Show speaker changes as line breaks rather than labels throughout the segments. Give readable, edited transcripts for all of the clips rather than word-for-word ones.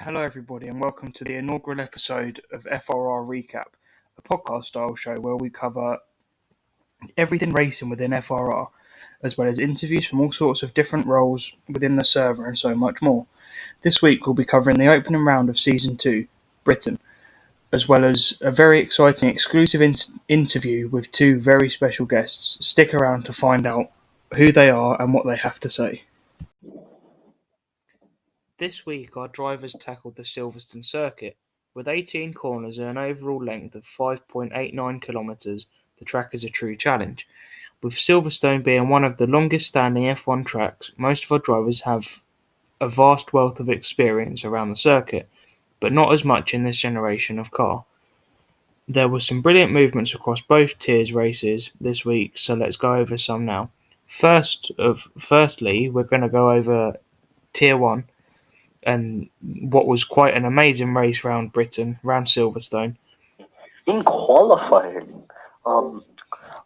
Hello everybody and welcome to the inaugural episode of FRR Recap, a podcast style show where we cover everything racing within FRR, as well as interviews from all sorts of different roles within the server and so much more. This week we'll be covering the opening round of Season 2, Britain, as well as a very exciting exclusive interview with two very special guests. Stick around to find out who they are and what they have to say. This week our drivers tackled the Silverstone circuit. With 18 corners and an overall length of 5.89 kilometres, the track is a true challenge. With Silverstone being one of the longest standing F1 tracks, most of our drivers have a vast wealth of experience around the circuit, but not as much in this generation of car. There were some brilliant movements across both tiers races this week, so let's go over some now. Firstly, we're going to go over Tier 1, and what was quite an amazing race round Britain, round Silverstone.
In qualifying,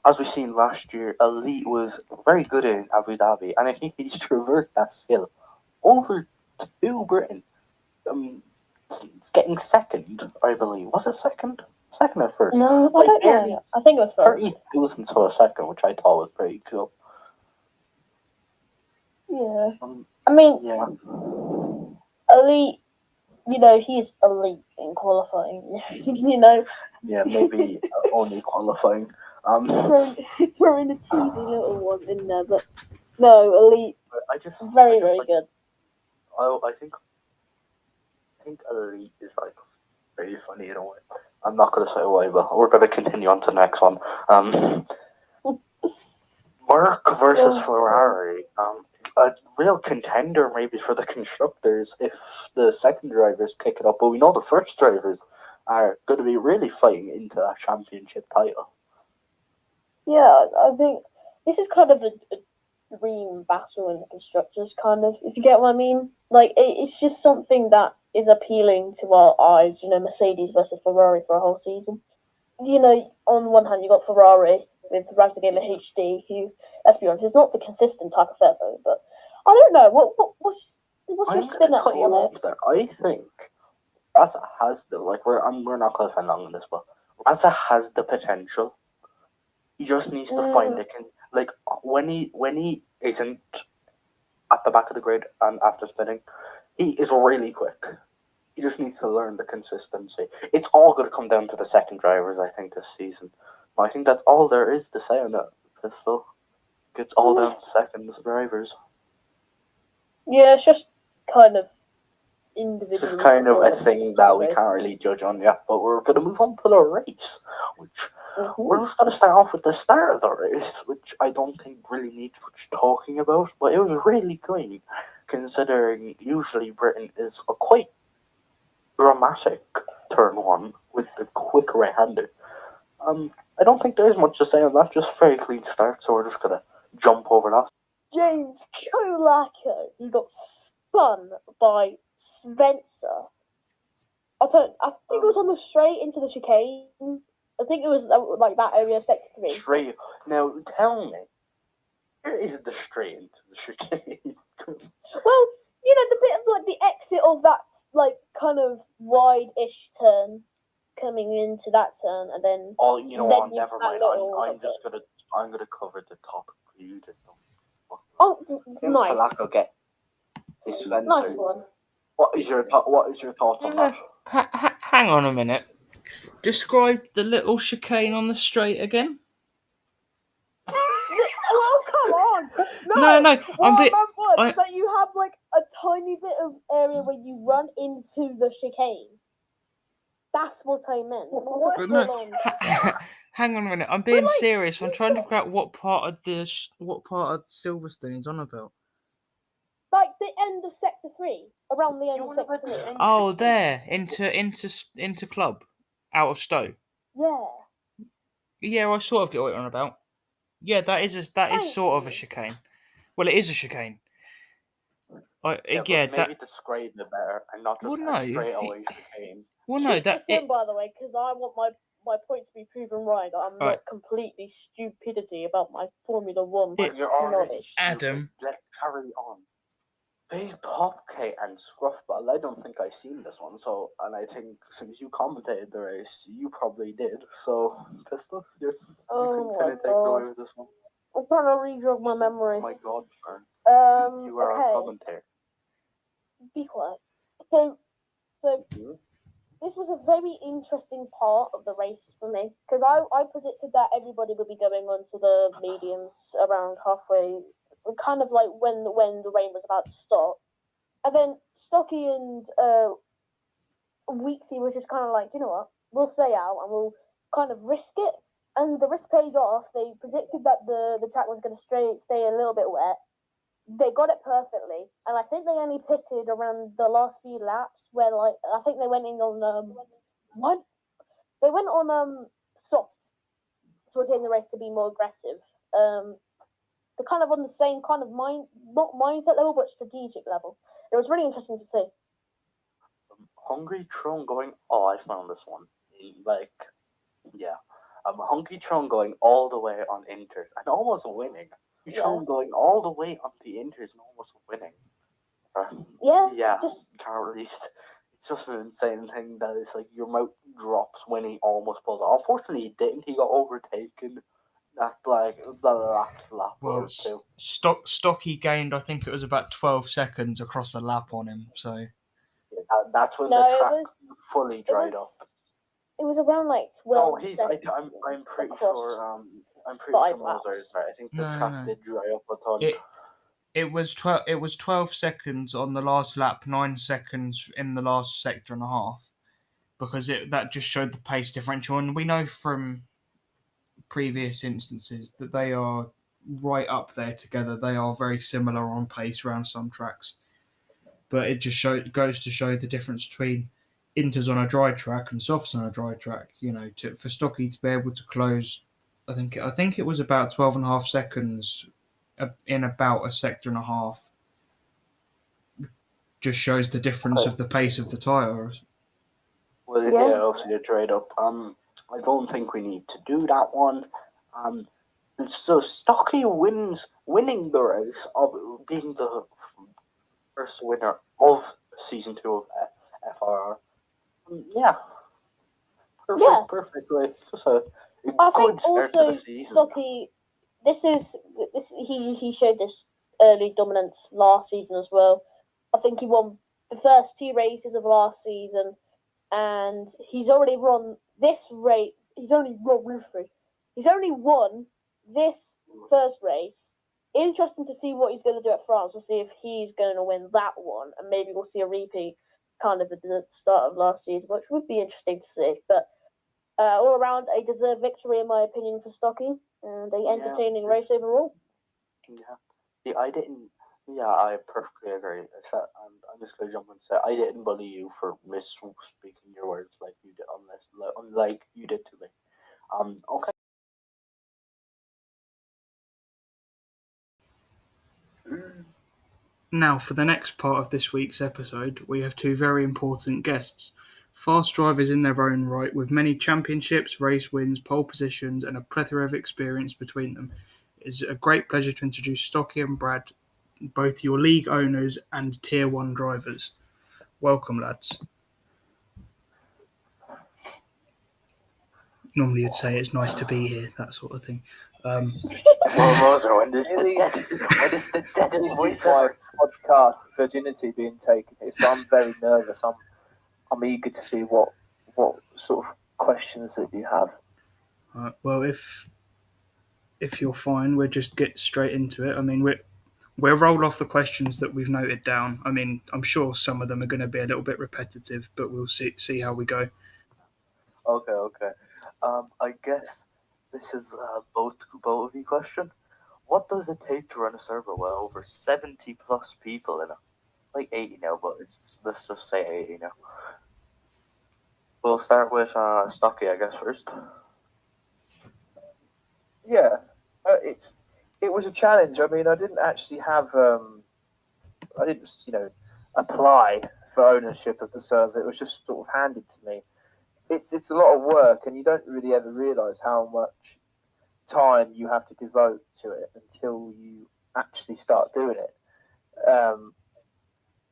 as we seen last year, Elite was very good in Abu Dhabi, and I think he's traversed that skill over to Britain. It's getting second, I believe. Was it second? Second or first?
No, I don't know. I think it was first.
30,000 to a second, which I thought was pretty cool.
Yeah. I mean,
Yeah.
Elite, he's elite in qualifying,
Yeah, maybe only qualifying.
Throwing a cheesy little one in there, but no, Elite, very good.
I think Elite is very funny in a way. I'm not going to say why, but we're going to continue on to the next one. Merck versus Ferrari. A real contender maybe for the constructors if the second drivers kick it up, but we know the first drivers are going to be really fighting into a championship title.
Yeah, I think this is kind of a dream battle in the constructors, kind of, if you get what I mean. It's just something that is appealing to our eyes, Mercedes versus Ferrari for a whole season. On one hand, you got Ferrari with Razagame HD, who, let's be honest, is not the consistent type of Evo, but I don't know. What's your spin at it?
I think Raza has we're not going to spend long on this, but Raza has the potential. He just needs to find when he isn't at the back of the grid and after spinning, he is really quick. He just needs to learn the consistency. It's all going to come down to the second drivers, I think, this season. I think that's all there is to say on that pistol. It's all down to second drivers.
Yeah, it's just kind of individual.
This is kind of a thing that we can't really judge on yet, but we're going to move on to the race, which we're just going to start off with the start of the race, which I don't think really needs much talking about, but it was really clean, considering usually Britain is a quite dramatic turn one with the quick right-hander. I don't think there is much to say on that, just very clean start, so we're just going to jump over that.
James Kolako, he got spun by Spencer. I think it was on the straight into the chicane. I think it was that area of sector 3.
Straight. Now, tell me, where is the straight into the chicane?
Well, the bit of the exit of that kind of wide-ish turn, coming into that turn, and then.
Oh, you know what? Never mind. I'm gonna cover the top. You just don't.
Oh, nice.
Kolako get his Spencer.
Nice one.
What is your thoughts on that?
Hang on a minute. Describe the little chicane on the straight again.
Oh, come on!
No.
So you have a tiny bit of area where you run into the chicane. That's what I meant.
Hang on a minute. I'm being serious. I'm trying to figure out what part of Silverstone is on about.
The end of sector 3, around the end of sector 3.
Oh, there, into club, out of Stowe.
Yeah.
Yeah, I sort of get what you're on about. Yeah, that is sort of a chicane. Well, it is a chicane.
Maybe describe it better and not just straight away chicane.
Well, no, by the way, because I want my point to be proven right. I'm not completely stupidity about my Formula 1
knowledge. Adam,
let's carry on. Big Popcake and Scruffball. I don't think I've seen this one, and I think since you commentated the race, you probably did. So, Pistol, you can kind of take it away with this one.
I'm trying to re-jog my memory.
Oh my God, Fern. You are a commentator.
Be quiet. So this was a very interesting part of the race for me because I predicted that everybody would be going on to the mediums around halfway, kind of like when the rain was about to stop, and then Stocky and Weeksy was just kind of like, you know what, we'll stay out and we'll kind of risk it, and the risk paid off. They predicted that the track was going to stay a little bit wet. They got it perfectly, and I think they only pitted around the last few laps where, like, I think they went in on what? They went on softs towards the end of the race to be more aggressive. They're kind of on the same kind of not mindset level, but strategic level. It was really interesting to see.
Hungry Tron going. Oh, I found this one. Hungry Tron going all the way on inters and almost winning. Tron going all the way on the inters and almost winning. Calories. It's just an insane thing that it's like your mouth drops when he almost pulls off. Unfortunately, he didn't. He got overtaken. That the last lap.
Well, Stocky gained, I think it was about 12 seconds across the lap on him. So
that's when the track fully dried up.
It was around like 12 seconds.
I'm pretty sure. I'm pretty sure Mozart's right. I think the track did dry up a ton.
It was 12 seconds on the last lap, 9 seconds in the last sector and a half, because that just showed the pace differential, and we know from previous instances that they are right up there together. They are very similar on pace around some tracks, but it just goes to show the difference between inters on a dry track and softs on a dry track. You know, for Stocky to be able to close, I think it was about 12 and a half seconds in about a sector and a half. Just shows the difference of the pace of the tyres.
Well, obviously they dried up. I don't think we need to do that one. And so Stocky winning the race of being the first winner of season 2 of FRR. Perfectly. Just a good start to the season.
Stocky, he showed this early dominance last season as well. I think he won the first 2 races of last season, and he's already won this race. He's only won this first race. Interesting to see what he's going to do at France. We'll see if he's going to win that one, and maybe we'll see a repeat kind of at the start of last season, which would be interesting to see. But all around, a deserved victory, in my opinion, for Stocky, and an entertaining race overall.
I perfectly agree. I'm just going to jump and say I didn't bully you for misspeaking your words like you did, unlike you did to me. Okay.
Now, for the next part of this week's episode, we have 2 very important guests. Fast drivers in their own right, with many championships, race wins, pole positions, and a plethora of experience between them. It is a great pleasure to introduce Stocky and Brad, both your league owners and Tier 1 drivers. Welcome, lads. Normally you'd say it's nice to be here, that sort of thing.
When does the deadly voice
podcast virginity being taken here? So I'm very nervous. I'm eager to see what sort of questions that you have.
Well, if you're fine, we'll just get straight into it. I mean, we'll roll off the questions that we've noted down. I mean, I'm sure some of them are going to be a little bit repetitive, but we'll see how we go.
Okay. I guess this is both of you question. What does it take to run a server with over 70 plus people in it? Like 80 now, but let's just say 80 now. We'll start with Stocky, I guess, first.
Yeah, it was a challenge. I mean, I didn't actually have I didn't apply for ownership of the server. It was just sort of handed to me. It's a lot of work, and you don't really ever realise how much time you have to devote to it until you actually start doing it.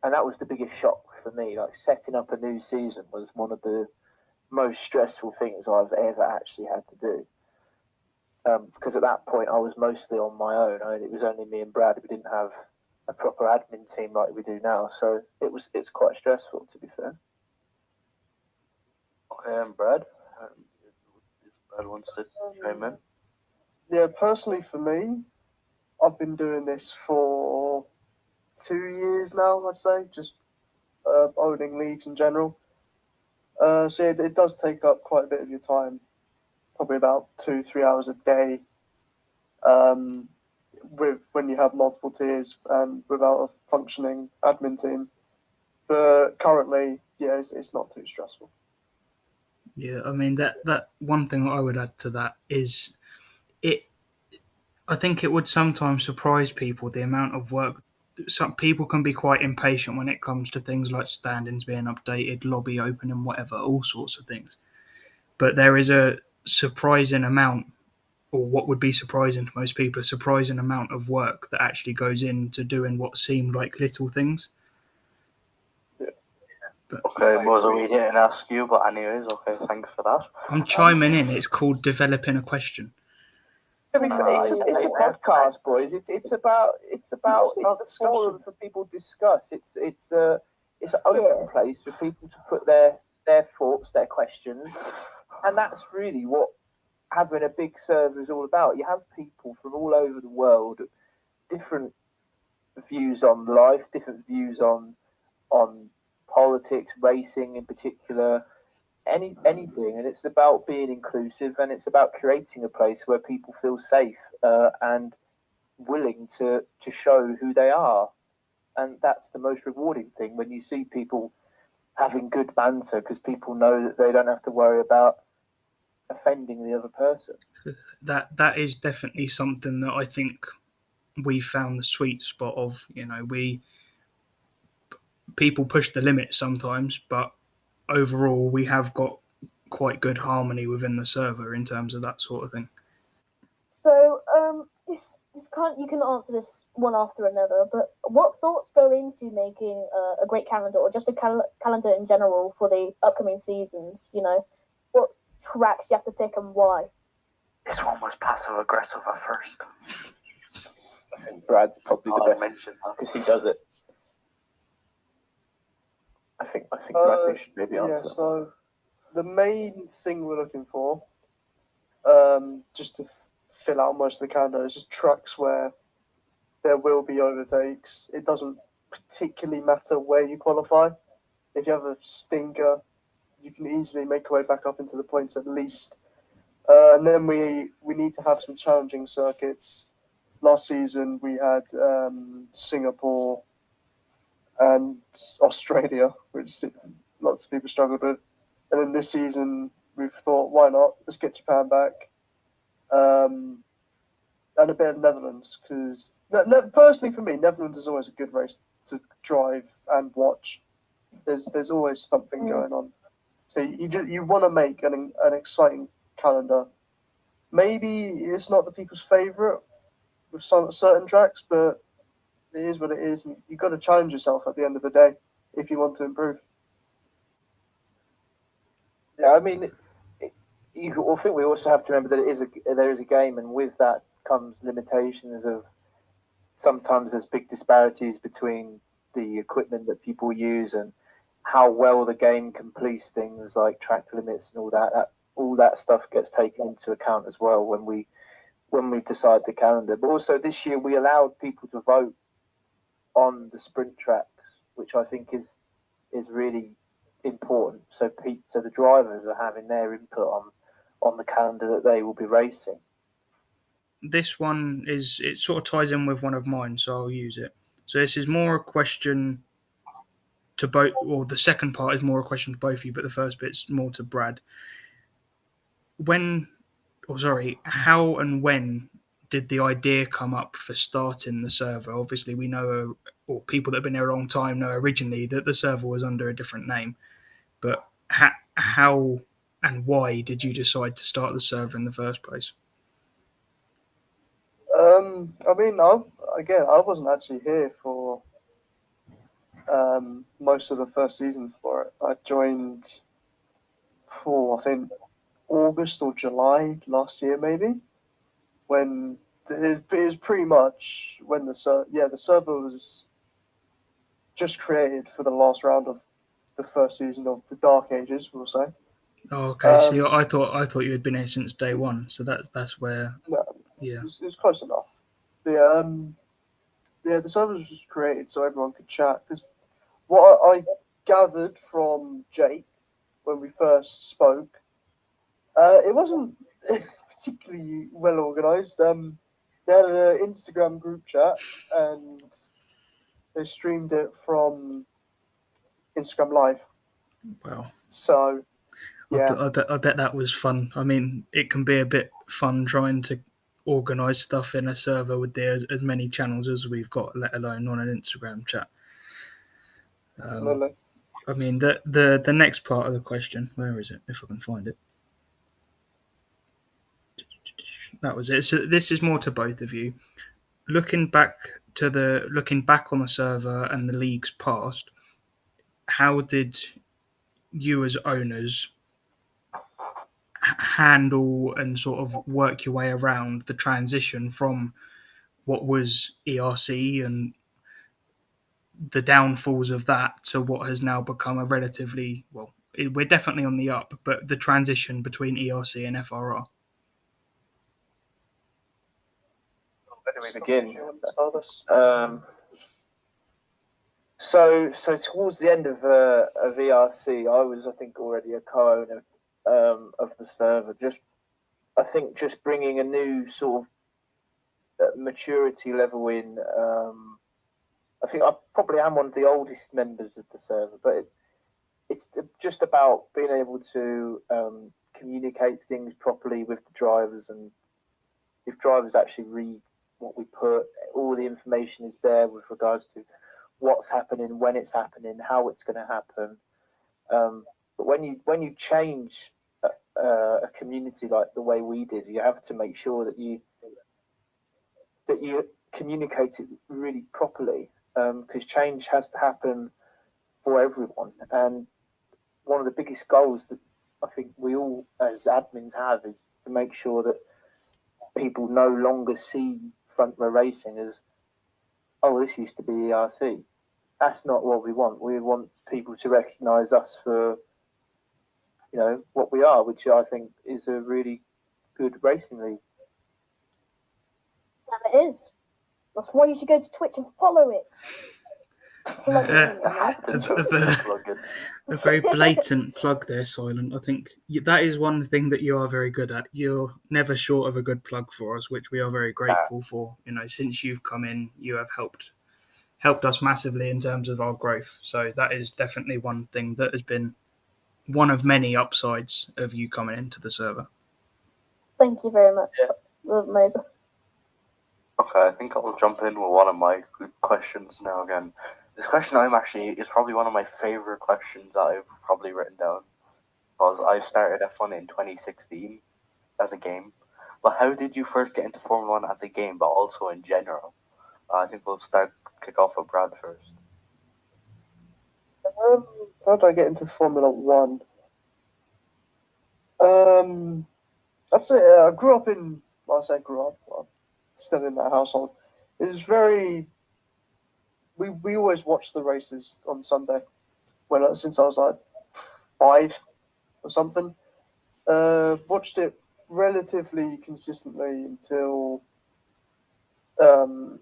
and that was the biggest shock for me. Like setting up a new season was one of the most stressful things I've ever actually had to do. Because at that point I was mostly on my own. It was only me and Brad. We didn't have a proper admin team like we do now, so it's quite stressful, to be fair. Okay, and Brad, Brad wants to chime in.
Yeah, personally for me, I've been doing this for 2 years now, I'd say, just owning leagues in general. So it does take up quite a bit of your time, probably about 2-3 hours a day, when you have multiple tiers and without a functioning admin team. But currently, yeah, it's not too stressful.
Yeah, I mean that one thing I would add to that is it. I think it would sometimes surprise people the amount of work. Some people can be quite impatient when it comes to things like standings being updated, lobby opening, whatever, all sorts of things. But there is a surprising amount, or what would be surprising to most people, a surprising amount of work that actually goes into doing what seem like little things.
But okay, Moza, we didn't ask you, but anyways, okay, thanks for that.
I'm chiming in. It's called developing a question.
It's a podcast, boys. It's about forum for people to discuss. It's an open place for people to put their thoughts, their questions, and that's really what having a big server is all about. You have people from all over the world, different views on life, different views on politics, racing in particular, anything, and it's about being inclusive, and it's about creating a place where people feel safe and willing to show who they are, and that's the most rewarding thing when you see people having good banter because people know that they don't have to worry about offending the other person.
That is definitely something that I think we found the sweet spot of. People push the limit sometimes, but overall we have got quite good harmony within the server in terms of that sort of thing.
So, this can't, you can answer this one after another, but what thoughts go into making a great calendar, or just a calendar in general for the upcoming seasons? What tracks you have to pick and why?
This one was passive aggressive at first.
I think Brad's probably the best because he does it. I think Brad should maybe answer.
Yeah, so the main thing we're looking for, just to fill out most of the calendar, is just tracks where there will be overtakes. It doesn't particularly matter where you qualify. If you have a stinker, you can easily make your way back up into the points at least. And then we need to have some challenging circuits. Last season we had Singapore and Australia, which lots of people struggled with. And then this season we've thought, why not? Let's get Japan back. And a bit of Netherlands, because personally for me, Netherlands is always a good race to drive and watch. There's always something going on. So you want to make an exciting calendar. Maybe it's not the people's favourite with some certain tracks, but it is what it is. And you've got to challenge yourself at the end of the day if you want to improve.
Yeah, I mean, I think we also have to remember that there is a game, and with that comes limitations of sometimes there's big disparities between the equipment that people use and how well the game can police things like track limits and all that. All that stuff gets taken into account as well when we decide the calendar. But also this year we allowed people to vote on the sprint tracks, which I think is really important. So the drivers are having their input on the calendar that they will be racing.
This one it sort of ties in with one of mine, so I'll use it. So this is more a question to both, or the second part is more a question to both of you, but the first bit's more to Brad. How and when did the idea come up for starting the server? Obviously, we know, or people that have been here a long time know originally that the server was under a different name. But how and why did you decide to start the server in the first place?
I mean, I wasn't actually here for most of the first season for it. I joined, I think August or July last year, maybe, when it was pretty much when the server was just created for the last round of the first season of the Dark Ages, we'll say.
Oh, okay. See,
Um,
I thought you had been here since day one, so that's where,
no,
yeah.
it was close enough. But the server was just created so everyone could chat. Because what I gathered from Jake when we first spoke, it wasn't particularly well organized. They had an Instagram group chat and they streamed it from Instagram Live.
Well,
So yeah,
I bet that was fun. I mean, it can be a bit fun trying to organize stuff in a server with as many channels as we've got, let alone on an Instagram chat.
definitely.
I mean, the next part of the question, where is it? If I can find it. That was it. So this is more to both of you. Looking back on the server and the leagues past, how did you as owners handle and sort of work your way around the transition from what was ERC and the downfalls of that to what has now become a relatively, well, we're definitely on the up, but the transition between ERC and FRR?
Where do we begin?
Start this.
So towards the end of VRC, I was, I think, already a co-owner of the server. I think just bringing a new sort of maturity level in. I think I probably am one of the oldest members of the server, but it's just about being able to communicate things properly with the drivers, and if drivers actually read what we put, all the information is there with regards to what's happening, when it's happening, how it's going to happen. But when you change a community like the way we did, you have to make sure that you communicate it really properly, because change has to happen for everyone. And one of the biggest goals that I think we all as admins have is to make sure that people no longer see front row racing as, oh, this used to be ERC. That's not what we want. We want people to recognise us for, what we are, which I think is a really good racing league.
And it is. That's why you should go to Twitch and follow it. Plug it in,
a very blatant plug there, Silent. I think that is one thing that you are very good at. You're never short of a good plug for us, which we are very grateful for. Since you've come in, you have helped us massively in terms of our growth. So that is definitely one thing that has been one of many upsides of you coming into the server.
Thank you very much, Moser.
Okay, I think I'll jump in with one of my questions now again. This question is probably one of my favourite questions that I've probably written down. Because I started F1 in 2016 as a game. But how did you first get into Formula 1 as a game, but also in general? I think we'll kick off with Brad first.
How did I get into Formula 1? I'd say I grew up in, well, I say grew up, I'm still in that household. It was very, we always watched the races on Sunday since I was like 5 or something. Watched it relatively consistently until I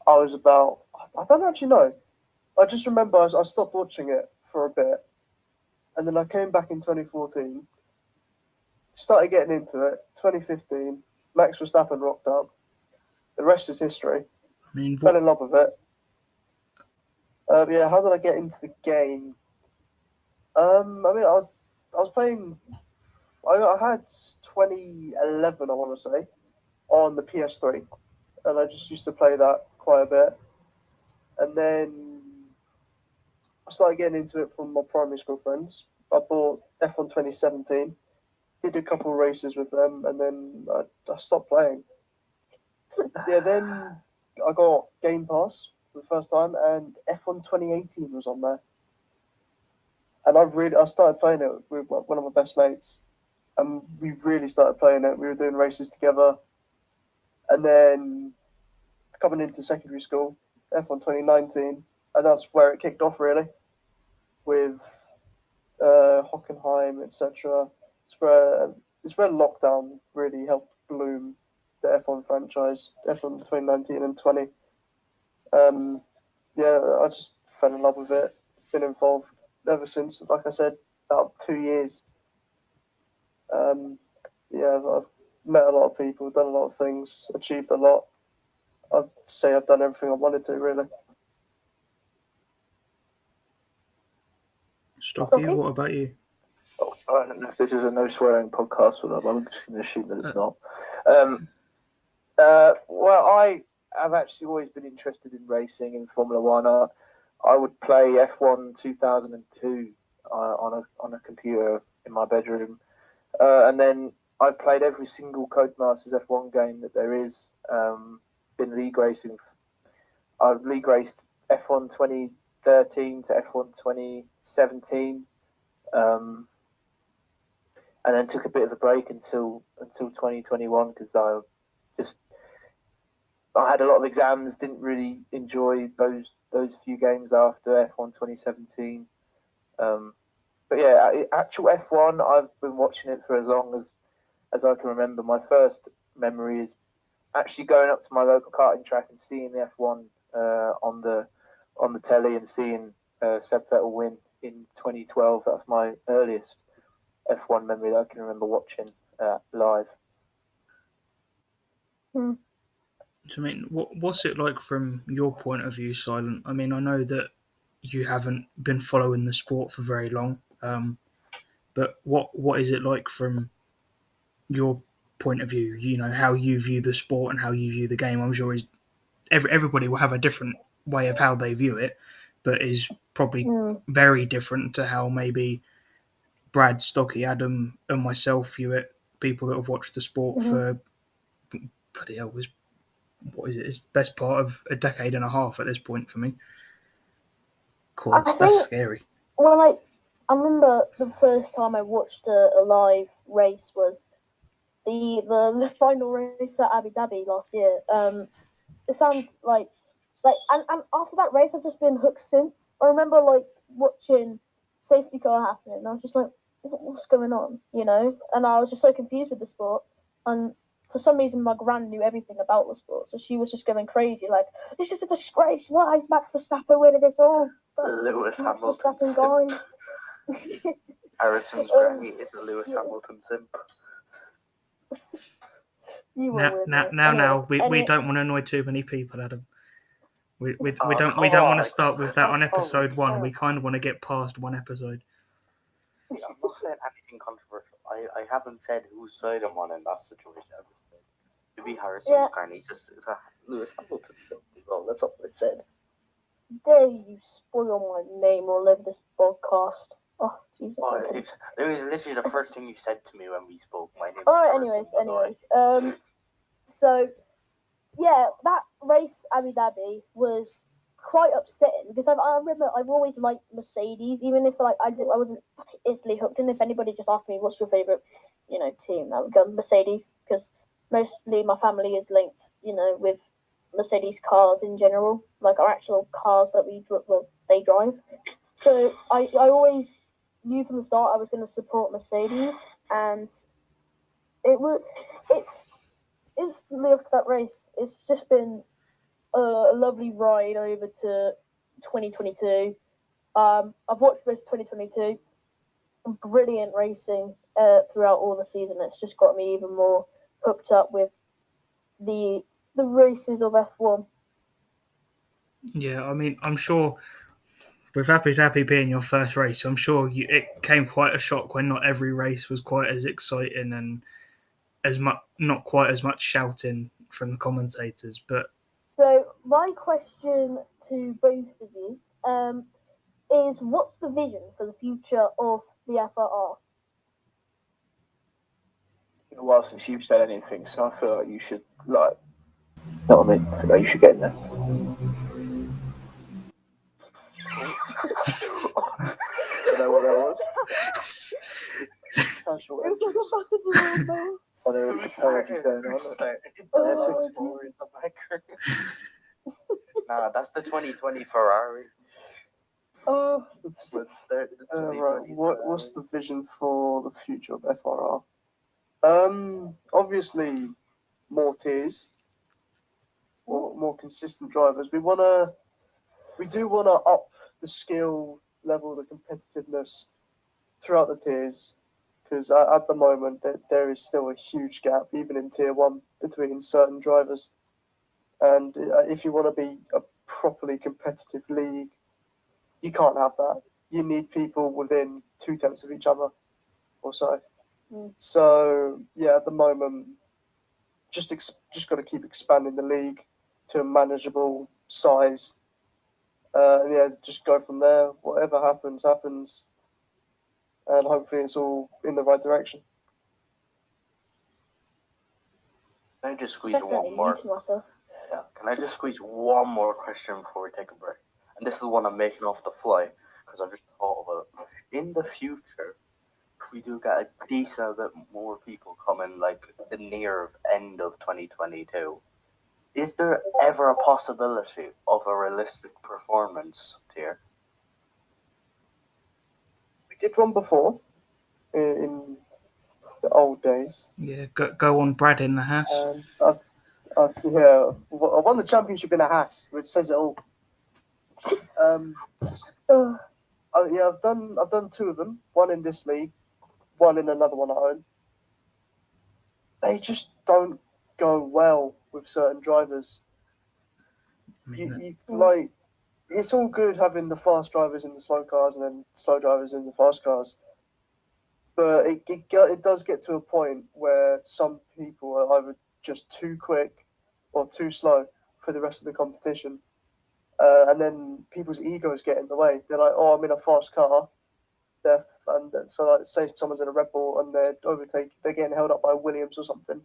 was about, I don't actually know. I just remember I stopped watching it for a bit, and then I came back in 2014, started getting into it. 2015, Max Verstappen rocked up. The rest is history.
I mean,
Fell in love with it. How did I get into the game? I was playing. I had 2011, I want to say, on the PS3, and I just used to play that quite a bit. And then I started getting into it from my primary school friends. I bought F1 2017, did a couple of races with them, and then I stopped playing. Then I got Game Pass for the first time, and F1 2018 was on there. And I started playing it with one of my best mates, and we really started playing it. We were doing races together, and then coming into secondary school, F1 2019, and that's where it kicked off really, with Hockenheim, etc. It's where lockdown really helped bloom the F1 franchise, F1 2019 and 20. I just fell in love with it. Been involved ever since. Like I said, about 2 years. I've met a lot of people, done a lot of things, achieved a lot. I'd say I've done everything I wanted to, really.
Stocky, what about you?
I don't know if this is a no swearing podcast or not, but I'm just going to assume that it's not. Well, I have actually always been interested in racing in Formula One. I would play F1 2002 on a computer in my bedroom, and then I played every single Codemasters F1 game that there is. Been league racing. I've league raced F1 2013 to F1 2017. And then took a bit of a break until 2021 because I had a lot of exams. Didn't really enjoy those few games after F1 2017. But yeah, actual F1, I've been watching it for as long as I can remember. My first memory is actually going up to my local karting track and seeing the F1 on the telly and seeing Seb Vettel win in 2012. That's my earliest F1 memory that I can remember watching live.
So, I mean, what's it like from your point of view, Silent? I mean, I know that you haven't been following the sport for very long, but what is it like from your point of view? You know, how you view the sport and how you view the game. I'm sure everybody will have a different way of how they view it, but is probably very different to how maybe Brad, Stocky, Adam, and myself view it. People that have watched the sport for bloody hell, what is it? It's best part of a decade and a half at this point for me. Cool, that's scary.
Well, I remember the first time I watched a live race was the final race at Abu Dhabi last year. It sounds like and after that race I've just been hooked since. I remember watching safety car happening and I was just like, what's going on, you know? And I was just so confused with the sport, and for some reason my gran knew everything about the sport, so she was just going crazy like, this is a disgrace, why is Max Verstappen winning this all?
Lewis
Max
Hamilton
Verstappen
simp. Harrison's granny is a Lewis Hamilton simp.
We don't want to annoy too many people, Adam. We don't want to start with that on episode 1. We kind of want to get past one episode.
I'm not saying anything controversial. I haven't said whose side I'm on in that situation. I've just said maybe Harrison's granny is a Lewis Hamilton simp as well. That's all I said.
Dare you spoil my name all over this podcast? Oh, Jesus.
It was literally the first thing you said to me when we spoke. My name.
Alright, anyways. So, yeah, that race, Abu Dhabi, was quite upsetting because I remember I've always liked Mercedes, even if I wasn't instantly hooked. And if anybody just asked me, what's your favourite, team, I would go Mercedes, because mostly my family is linked, with Mercedes cars in general, like our actual cars that they drive. So I always knew from the start I was going to support Mercedes, and it's instantly after that race, it's just been a lovely ride over to 2022. I've watched race 2022, brilliant racing throughout all the season. It's just got me even more hooked up with the races of F1.
Yeah, I mean, I'm sure with Happy being your first race, I'm sure it came quite a shock when not every race was quite as exciting and not quite as much shouting from the commentators. But
so my question to both of you is, what's the vision for the future of the FRR?
It's been a while since you've said anything, so I feel like you should I feel like you should get in there. know what that was?
Casual
It was like
entrance.
a massive alarm
Oh, there was a carriage going on.
Oh,
in the background. Nah, that's the 2020 Ferrari.
Oh,
Let's start the 2020
Right. What's the vision for the future of FRR? Obviously, more tiers, more consistent drivers. We do wanna up the skill level, the competitiveness throughout the tiers, because at the moment there is still a huge gap, even in tier 1, between certain drivers. And if you want to be a properly competitive league, you can't have that. You need people within 2/10 of each other or so. So yeah, at the moment, just got to keep expanding the league to a manageable size. Yeah, just go from there. Whatever happens, happens, and hopefully it's all in the right direction.
Can I just squeeze
definitely
one more?
muting myself.
Yeah. Can I just squeeze one more question before we take a break? And this is one I'm making off the fly because I just thought about it. In the future, if we do get a decent bit more people coming, like the near end of 2022, is there ever a possibility of a realistic performance tier?
We did one before in the old days.
Yeah, go on, Brad in the house.
I won the championship in a Haas, which says it all. Yeah, I've done 2 of them. One in this league, one in another one at home. They just don't go well with certain drivers. Like, it's all good having the fast drivers in the slow cars and then slow drivers in the fast cars, but it does get to a point where some people are either just too quick or too slow for the rest of the competition, and then people's egos get in the way. They're like, "Oh, I'm in a fast car." So, like, say someone's in a Red Bull and they're getting held up by a Williams or something.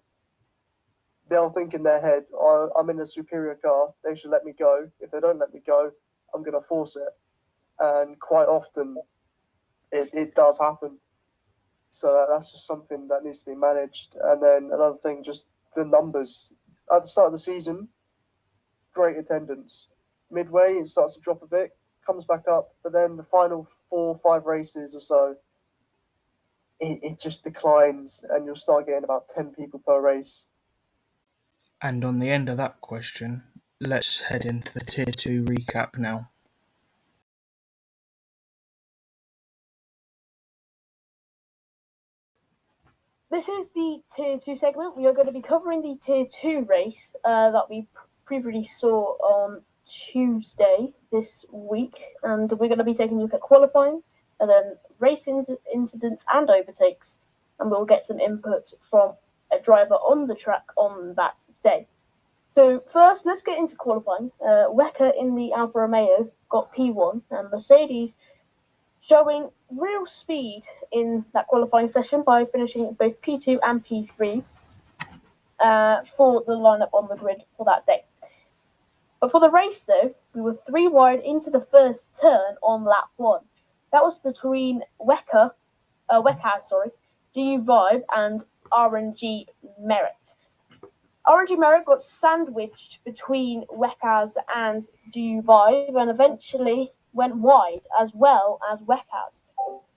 They'll think in their head, oh, I'm in a superior car, they should let me go. If they don't let me go, I'm going to force it. And quite often, it does happen. So that's just something that needs to be managed. And then another thing, just the numbers. At the start of the season, great attendance. Midway, it starts to drop a bit, comes back up, but then the final 4 or 5 races or so, it just declines, and you'll start getting about 10 people per race.
And on the end of that question, let's head into the Tier 2 recap now.
This is the Tier 2 segment. We are going to be covering the Tier 2 race that we previously saw on Tuesday this week. And we're going to be taking a look at qualifying, and then race incidents and overtakes. And we'll get some input from a driver on the track on that day. So first, let's get into qualifying. Weka in the Alfa Romeo got P1, and Mercedes showing real speed in that qualifying session by finishing both P2 and P3 for the lineup on the grid for that day. But for the race, though, we were 3 wide into the first turn on lap 1. That was between Weka, GU Vibe, and RNG Merit. RNG Merit got sandwiched between Weka's and GU Vibe and eventually went wide as well as Weka's.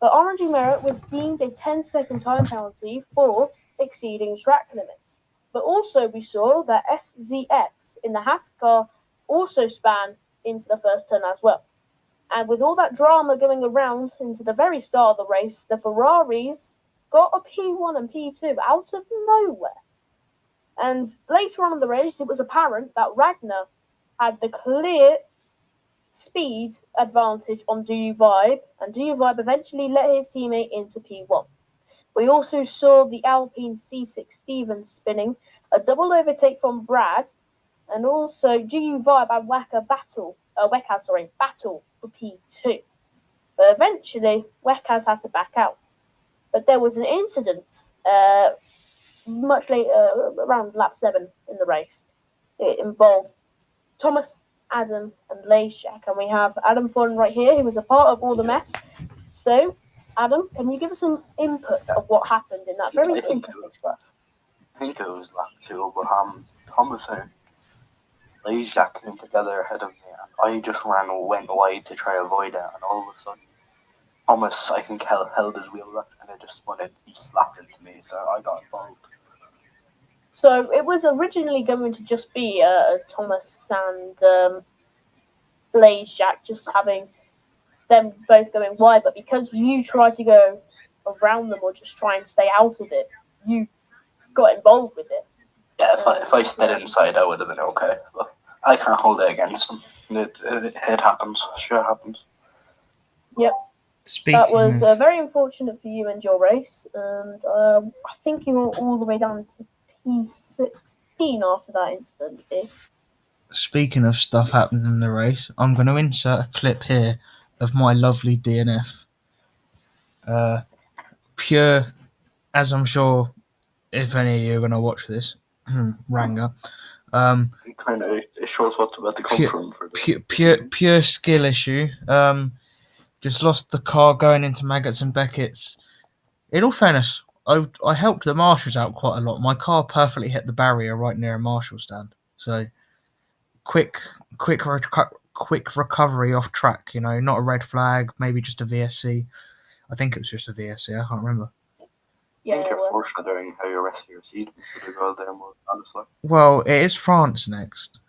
But RNG Merit was deemed a 10-second time penalty for exceeding track limits. But also we saw that SZX in the Haas car also span into the first turn as well. And with all that drama going around into the very start of the race, the Ferraris got a P1 and P2 out of nowhere. And later on in the race, it was apparent that Ragnar had the clear speed advantage on GU Vibe, and GU Vibe eventually let his teammate into P1. We also saw the Alpine C6 Stevens spinning, a double overtake from Brad, and also GU Vibe and Weka battle for P2. But eventually, Weka's had to back out. But there was an incident much later, around lap 7 in the race. It involved Thomas, Adam, and Leshak, and we have Adam Fun right here, who was a part of all the mess. So, Adam, can you give us some input of what happened in that very
I think
interesting scrap?
I think it was lap 2, but Thomas and Lay's Jack came together ahead of me, and I just went wide to try to avoid it, and all of a sudden, Thomas, I think, held his wheel up, and it just spun it. He slapped into me, so I got involved.
So it was originally going to just be Thomas and Blaze Jack just having them both going wide, but because you tried to go around them or just try and stay out of it, you got involved with it.
Yeah, if I stayed inside, I would have been okay, but I can't hold it against them. It happens. Sure happens.
Yep.
Speaking
That was
of,
very unfortunate for you and your race, and I think you were all the way down to P16 after that incident.
speaking of stuff happening in the race, I'm going to insert a clip here of my lovely DNF. Pure, as I'm sure if any of you are going to watch this, Ranga,
It kind of it shows what's about to come from for the
pure skill issue. Just lost the car going into Maggots and Beckett's. In all fairness, I helped the marshals out quite a lot. My car perfectly hit the barrier right near a marshal stand. So quick recovery off track. You know, not a red flag, maybe just a VSC. I think it was just a VSC. I can't remember.
Yeah,
I think
it
you're
was.
foreshadowing how your rest of your season should go there more honestly.
Well, it is France next.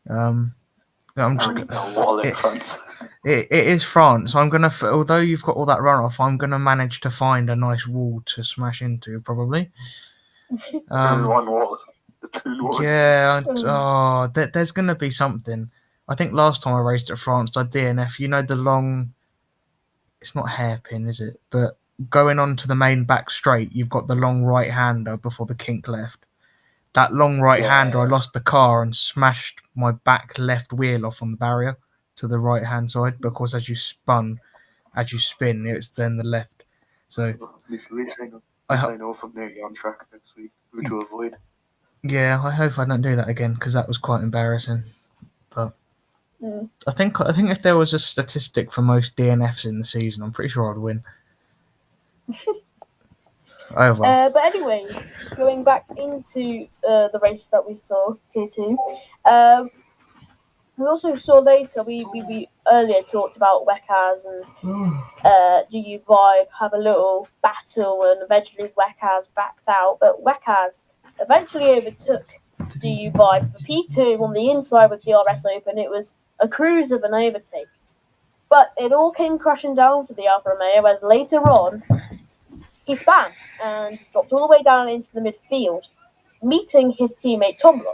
I'm just.
Wall in France.
It is France. I'm gonna. Although you've got all that runoff, I'm gonna manage to find a nice wall to smash into. Probably.
One wall.
Yeah. There's gonna be something. I think last time I raced at France, I DNF. You know the long. It's not hairpin, is it? But going on to the main back straight, you've got the long right hander before the kink left. That long right hander, I lost the car and smashed my back left wheel off on the barrier to the right hand side because as you spin, it's then the left. So
At least I know from there you're on track next week. Who to avoid.
yeah, I hope I don't do that again because that was quite embarrassing. But I think if there was a statistic for most DNFs in the season, I'm pretty sure I'd win. Oh well.
But anyway, going back into the race that we saw, Tier 2, we also saw later, we earlier talked about Weckaz and GU Vibe have a little battle, and eventually Weckaz backed out, but Weckaz eventually overtook GU Vibe for P2 on the inside with DRS open. It was a cruise of an overtake. But it all came crashing down for the Alfa Romeo as later on he span and dropped all the way down into the midfield, meeting his teammate Tomlin.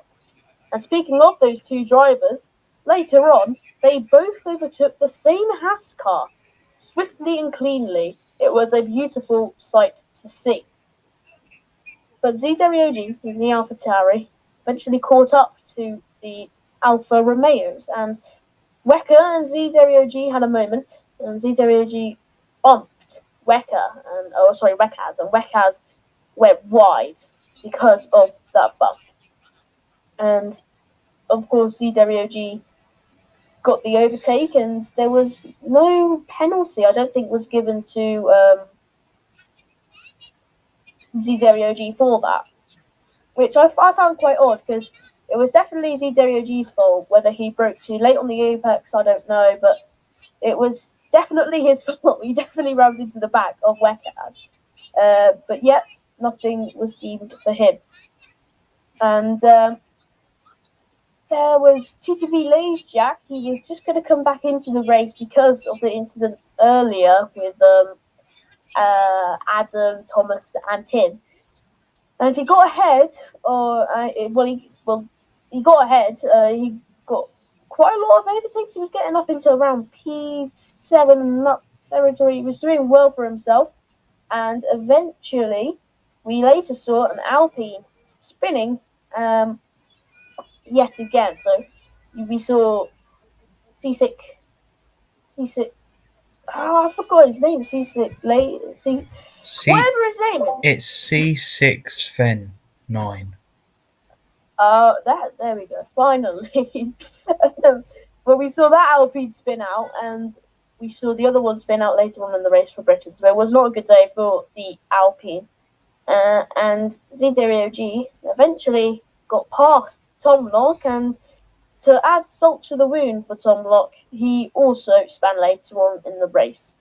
And speaking of those two drivers, later on, they both overtook the same Haas car, swiftly and cleanly. It was a beautiful sight to see. But ZWOG, in the AlphaTauri, eventually caught up to the Alfa Romeos, and Weka and ZWOG had a moment, and ZWOG bumped Weckaz, and Weckaz went wide because of that bump. And of course, ZWOG got the overtake, and there was no penalty, I don't think, was given to ZWOG for that, which I found quite odd because it was definitely ZWOG's fault. Whether he broke too late on the apex, I don't know, but it was definitely his fault. He definitely rammed into the back of Weckaz, but yet nothing was deemed for him. And there was TTV Lay's Jack. He is just going to come back into the race because of the incident earlier with Adam, Thomas, and him. And he got ahead, he got ahead. He got quite a lot of overtakes. He was getting up into around P7 territory. He was doing well for himself. And eventually, we later saw an Alpine spinning yet again. So we saw C6. Oh, I forgot his name. Whatever his name is.
It's C6 Fen 9.
There we go. Finally. But we saw that Alpine spin out, and we saw the other one spin out later on in the race for Britain. So it was not a good day for the Alpine. And ZWOG eventually got past Tom Locke, and to add salt to the wound for Tom Locke, he also span later on in the race.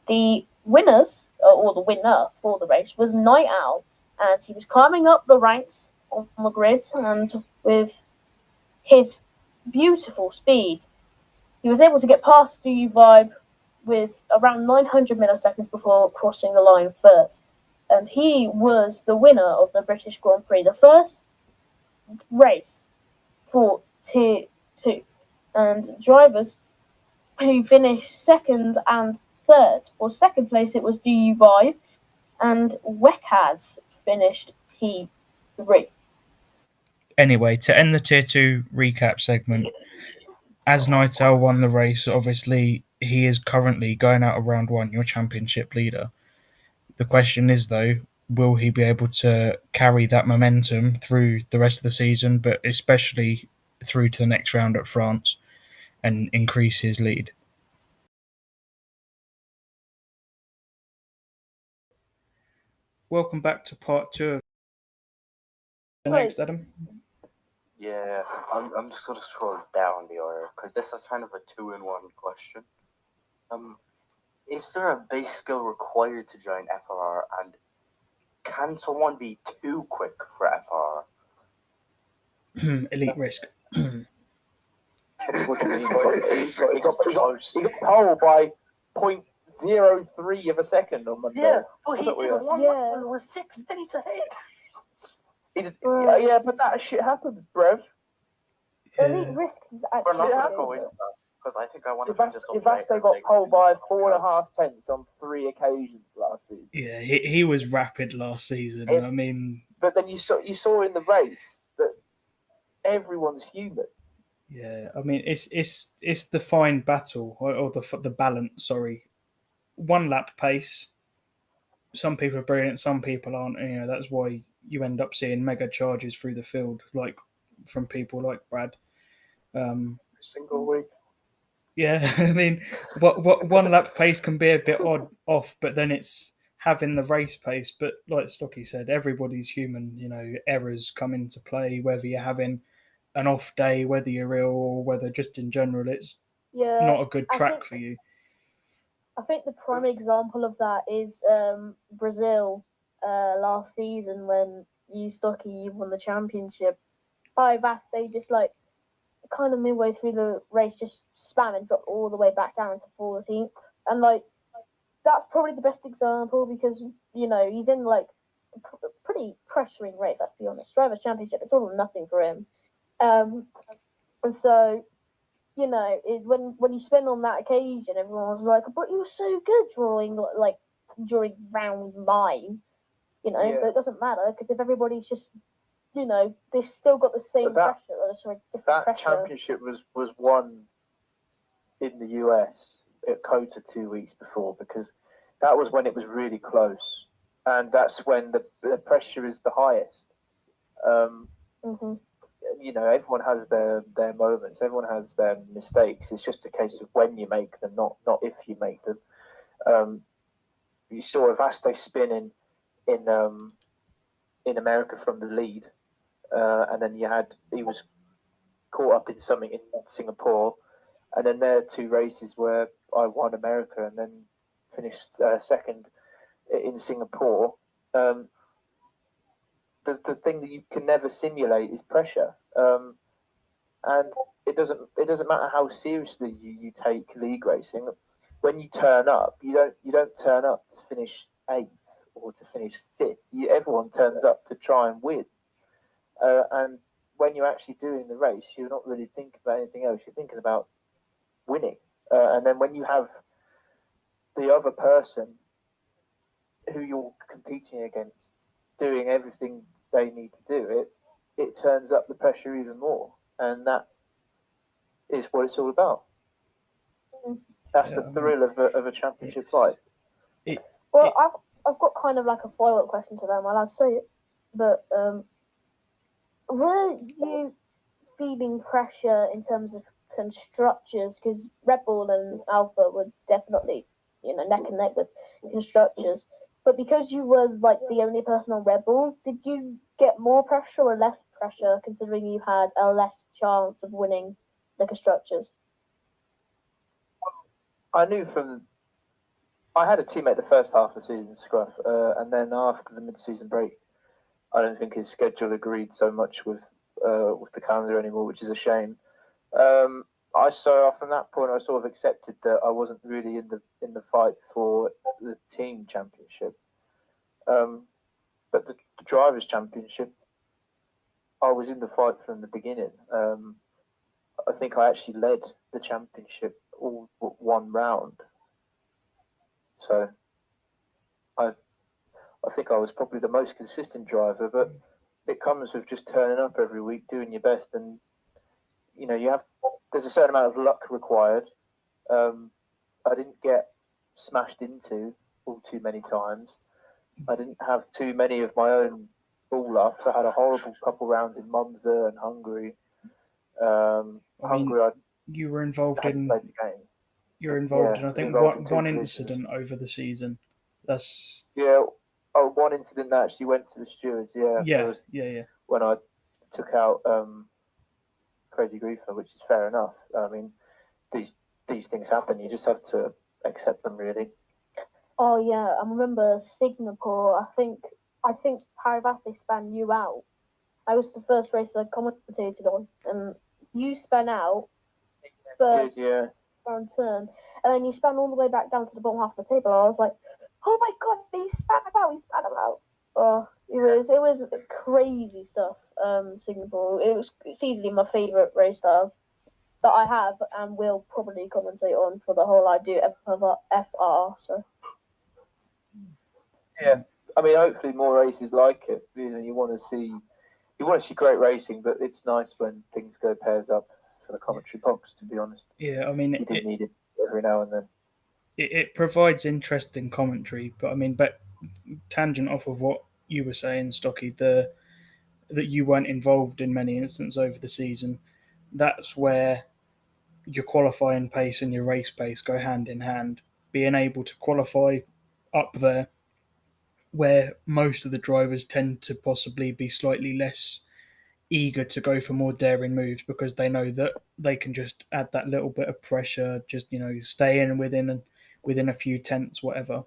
The winners, or the winner for the race, was Night Owl, as he was climbing up the ranks on the grid, and with his beautiful speed, he was able to get past DU Vibe with around 900 milliseconds before crossing the line first. And he was the winner of the British Grand Prix, the first race for Tier 2. And drivers who finished second and third. For second place, it was DU Vibe, and Wekaz finished P3.
Anyway, to end the Tier 2 recap segment, as Nightel won the race, obviously he is currently going out of round one, your championship leader. The question is, though, will he be able to carry that momentum through the rest of the season, but especially through to the next round at France, and increase his lead? Welcome back to part 2 of the next, Adam.
Yeah, I'm just gonna scroll down the order because this is kind of a 2-in-1 question. Is there a base skill required to join FRR, and can someone be too quick for FRR?
Elite risk.
What do you mean? He got pole by 0.03 of a second on Monday.
Yeah, but he did one
Yeah.
and was 6 minutes ahead.
Yeah, but that shit happens, bruv.
Elite risk is
We're
actually
not gonna
happened.
go into that because I think I want to finish this up
Ivaste
later.
got pole by 4.5 tenths on 3 occasions last season.
Yeah, he was rapid last season. I mean,
but then you saw in the race that everyone's human.
Yeah, I mean it's the fine battle or the balance. Sorry, 1 lap pace. Some people are brilliant, some people aren't. And, that's why you end up seeing mega charges through the field, like from people like Brad.
Single week.
Yeah, I mean, what 1 lap pace can be a bit off, but then it's having the race pace. But like Stocky said, everybody's human. Errors come into play, whether you're having an off day, whether you're ill, or whether just in general it's not a good track for you.
I think the prime example of that is Brazil last season when you won the championship. Vaste just kind of midway through the race just spam and dropped all the way back down to 14th. And that's probably the best example because he's in a pretty pressuring race. Let's be honest, drivers' championship, it's all or nothing for him. And so when you spin on that occasion, everyone was like, "But you were so good during round 9." But it doesn't matter because if everybody's just they've still got the same pressure. Different
that
pressure.
championship was won in the US at COTA 2 weeks before because that was when it was really close, and that's when the pressure is the highest. Everyone has their moments. Everyone has their mistakes. It's just a case of when you make them, not if you make them. You saw Vaste spinning in America from the lead, and then he was caught up in something in Singapore, and then there are 2 races where I won America and then finished second in Singapore. The thing that you can never simulate is pressure, and it doesn't matter how seriously you take league racing. When you turn up, you don't turn up to finish 8th or to finish 5th. Everyone turns up to try and win, and when you're actually doing the race, you're not really thinking about anything else. You're thinking about winning, and then when you have the other person who you're competing against doing everything they need to do, it turns up the pressure even more, and that is what it's all about. That's the thrill of a championship fight.
I've got kind of like a follow-up question to that. I'll say it, but were you feeling pressure in terms of constructors, because Red Bull and Alpha were definitely, neck and neck with constructors. But because you were like the only person on Red Bull, did you get more pressure or less pressure, considering you had a less chance of winning the constructors?
I knew I had a teammate the first half of the season, Scruff, and then after the mid-season break, I don't think his schedule agreed so much with the calendar anymore, which is a shame. From that point, I sort of accepted that I wasn't really in the fight for the team championship. But the drivers' championship, I was in the fight from the beginning. I think I actually led the championship all but one round. So I think I was probably the most consistent driver, but it comes with just turning up every week, doing your best, and there's a certain amount of luck required. I didn't get smashed into all too many times. I didn't have too many of my own ball ups. I had a horrible couple rounds in Monza and Hungary.
You were involved in.
Played the game.
You're involved in, I think, one incident
collisions
over the season. That's
one incident that actually went to the stewards.
yeah.
When I took out Crazy Griefer, which is fair enough. I mean, these things happen. You just have to accept them, really.
Oh yeah, I remember Singapore. I think Paravasi span you out. I was the first race I commentated on, and you span out first round turn, and then you span all the way back down to the bottom half of the table. I was like, oh my god, he span about. Oh, it was crazy stuff. Singapore. It's easily my favourite race that I have and will probably commentate on for the whole I do FR. So.
Yeah, I mean, hopefully more races like it. You want to see great racing, but it's nice when things go pairs up for the commentary box. To be honest,
yeah. I mean,
you do need it every now and then.
It provides interesting commentary, but I mean, but tangent off of what you were saying, Stocky, that you weren't involved in many instances over the season. That's where your qualifying pace and your race pace go hand in hand. Being able to qualify up there, where most of the drivers tend to possibly be slightly less eager to go for more daring moves because they know that they can just add that little bit of pressure, just stay in within a few tenths, whatever.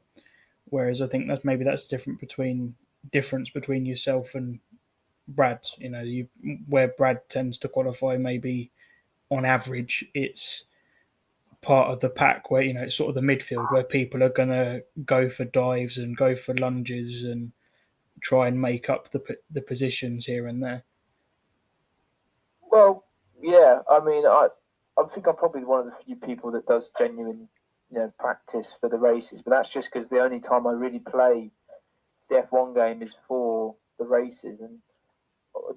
Whereas I think that's difference between yourself and Brad. Where Brad tends to qualify, maybe on average, it's part of the pack where it's sort of the midfield where people are going to go for dives and go for lunges and try and make up the positions here and there.
Well, yeah. I mean, I think I'm probably one of the few people that does genuine, practice for the races. But that's just because the only time I really play the F1 game is for the races. And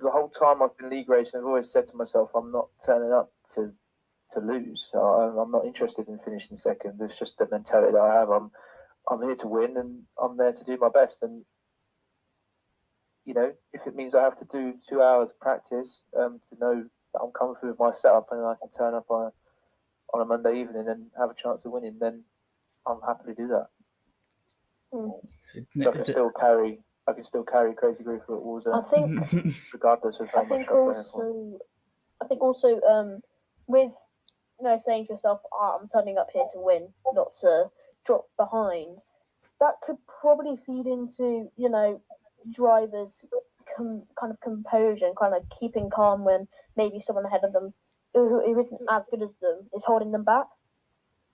the whole time I've been league racing, I've always said to myself, I'm not turning up to lose. I'm not interested in finishing second. It's just the mentality that I have. I'm here to win, and I'm there to do my best. And if it means I have to do 2 hours of practice to know that I'm comfortable with my setup and I can turn up on a Monday evening and have a chance of winning, then I'm happy to do that. So I can still carry Crazy Griefer at Warzone.
I think
regardless of how
I think also with saying to yourself, I'm turning up here to win, not to drop behind. That could probably feed into drivers' kind of composure and kind of keeping calm when maybe someone ahead of them who isn't as good as them is holding them back,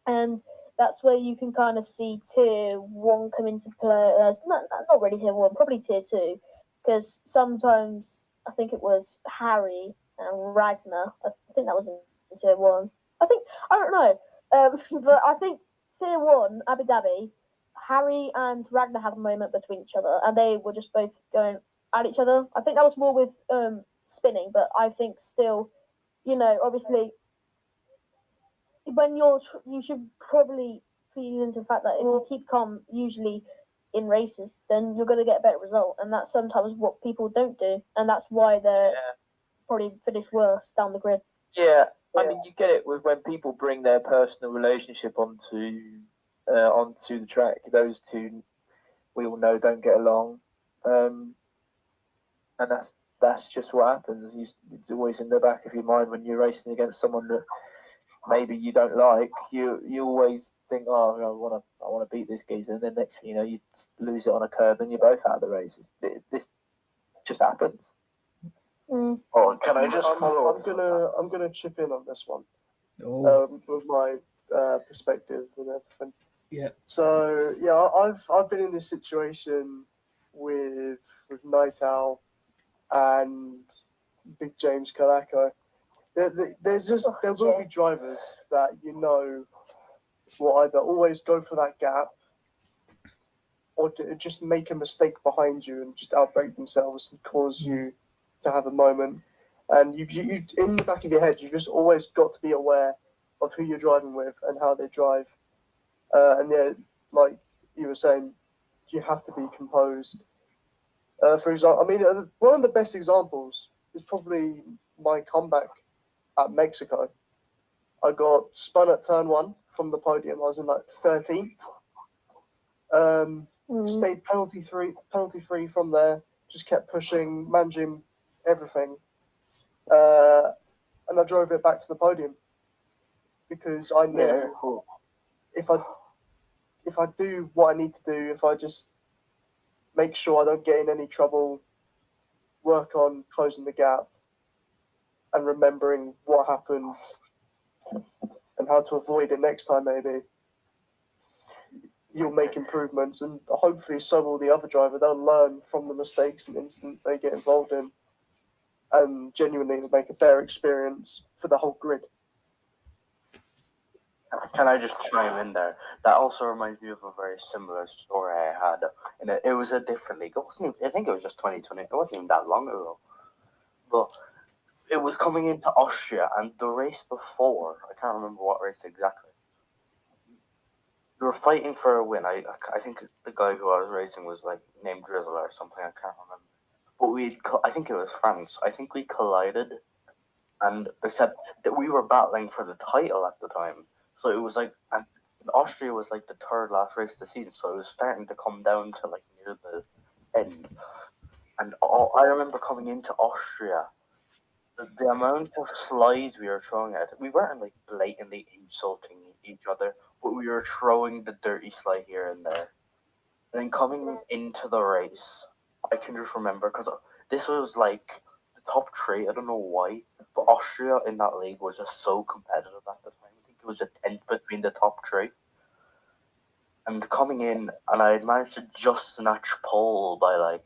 and that's where you can kind of see tier 1 come into play. Not really tier 1, probably tier 2, because sometimes I think it was Harry and Ragnar. I think that was in tier 1. I don't know, but I think tier 1 Abu Dhabi, Harry and Ragnar had a moment between each other, and they were just both going at each other. I think that was more with spinning, but I think still, obviously, when you should probably feed into the fact that if you keep calm, usually in races, then you're going to get a better result, and that's sometimes what people don't do, and that's why they're probably finish worse down the grid.
Yeah, I mean, you get it with when people bring their personal relationship onto the track. Those two, we all know, don't get along, and that's just what happens. It's always in the back of your mind when you're racing against someone that maybe you don't like. You always think, oh, I want to beat this geezer, and then next thing you know, you lose it on a curb, and you're both out of the race. This just happens.
Mm.
Oh, can I just follow?
I'm gonna chip in on this one.
Oh,
With my perspective and everything.
yeah.
So yeah, I've been in this situation with Night Owl and Big James Kalako. There will be drivers that will either always go for that gap or just make a mistake behind you and just outbrake themselves and cause you to have a moment. And you in the back of your head, you've just always got to be aware of who you're driving with and how they drive. And yeah, like you were saying, you have to be composed. For example, I mean, one of the best examples is probably my comeback at Mexico. I got spun at turn one from the podium. I was in like 13th. Stayed penalty free from there. Just kept pushing, managing everything, and I drove it back to the podium because I knew if I do what I need to do, if I just make sure I don't get in any trouble, work on closing the gap, and remembering what happened and how to avoid it next time, maybe you'll make improvements, and hopefully so will the other driver. They'll learn from the mistakes and incidents they get involved in, and genuinely make a better experience for the whole grid.
Can I just chime in there? That also reminds me of a very similar story I had. And it was a different league. It wasn't even, I think it was just 2020. It wasn't even that long ago. But it was coming into Austria, and the race before, I can't remember what race exactly. We were fighting for a win. I think the guy who I was racing was like named Drizzle or something. I can't remember. But I think it was France. I think we collided, and they said that we were battling for the title at the time. So it was like, and Austria was like the third last race of the season, so it was starting to come down to like near the end. And I remember coming into Austria, the amount of slides we were throwing at it, we weren't like blatantly insulting each other, but we were throwing the dirty slide here and there. And then coming into the race, I can just remember, because this was like the top three, I don't know why, but Austria in that league was just so competitive at the time. I think it was a 10th between the top three. And coming in, and I had managed to just snatch pole by like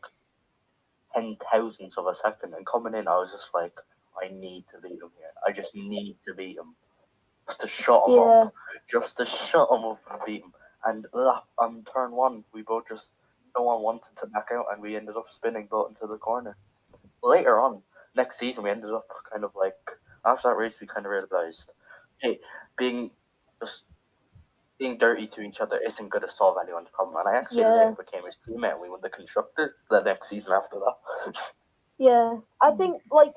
10 thousandths of a second. And coming in, I was just like, I need to beat him here. I just need to beat him. Just to shut him up. Just to shut him up and beat him. And on turn one, we both just, no one wanted to back out, and we ended up spinning both into the corner. Later on, next season, we ended up kind of like, after that race, we kind of realised, hey, being dirty to each other isn't going to solve anyone's problem. And I actually became his teammate, and we won the Constructors the next season after that.
Yeah, I think like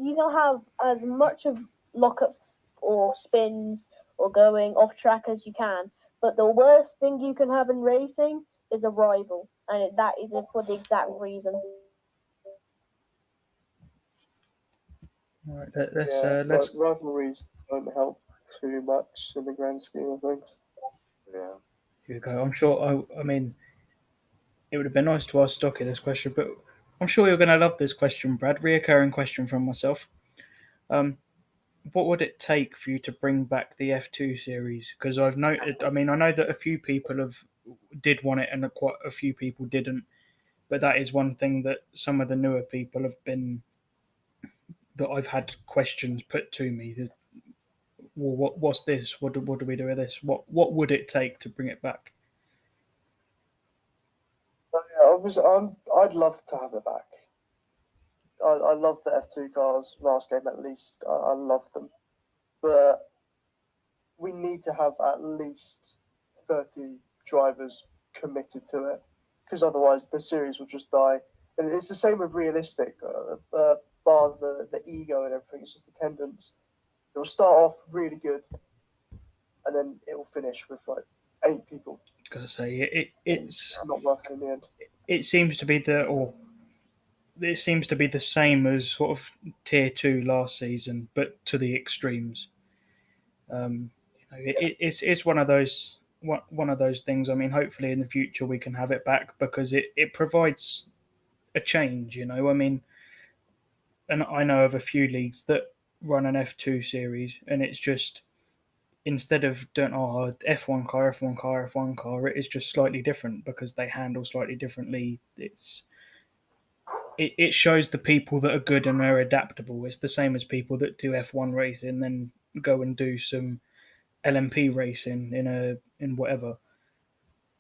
you can have as much of lockups or spins or going off track as you can, but the worst thing you can have in racing is a rival, and that is for the exact reason.
All right, let's.
Rivalries don't help too much in the grand scheme of things.
Yeah.
Here we go. I'm sure. I mean, it would have been nice to ask Stocky this question, but I'm sure you're going to love this question, Brad. Reoccurring question from myself. What would it take for you to bring back the F2 series? Because I've noted. I mean, I know that a few people did want it, and quite a few people didn't. But that is one thing that some of the newer people have been. That I've had questions put to me. That, well, what's this? What do we do with this? What would it take to bring it back?
I'd love to have it back. I love the F2 cars. Last game, at least, I love them. But we need to have at least 30 drivers committed to it, because otherwise the series will just die. And it's the same with realistic, bar the ego and everything. It's just attendance. It'll start off really good, and then it will finish with like 8 people.
Gotta say it's
Not worth it in the end.
it seems to be the same as sort of tier 2 last season, but to the extremes. It's one of those things. I mean, hopefully in the future we can have it back because it provides a change. I mean, and I know of a few leagues that run an F2 series, and it's just instead of doing F1 car, F1 car, F1 car, it is just slightly different because they handle slightly differently. It shows the people that are good and are adaptable. It's the same as people that do F1 racing, then go and do some LMP racing in whatever.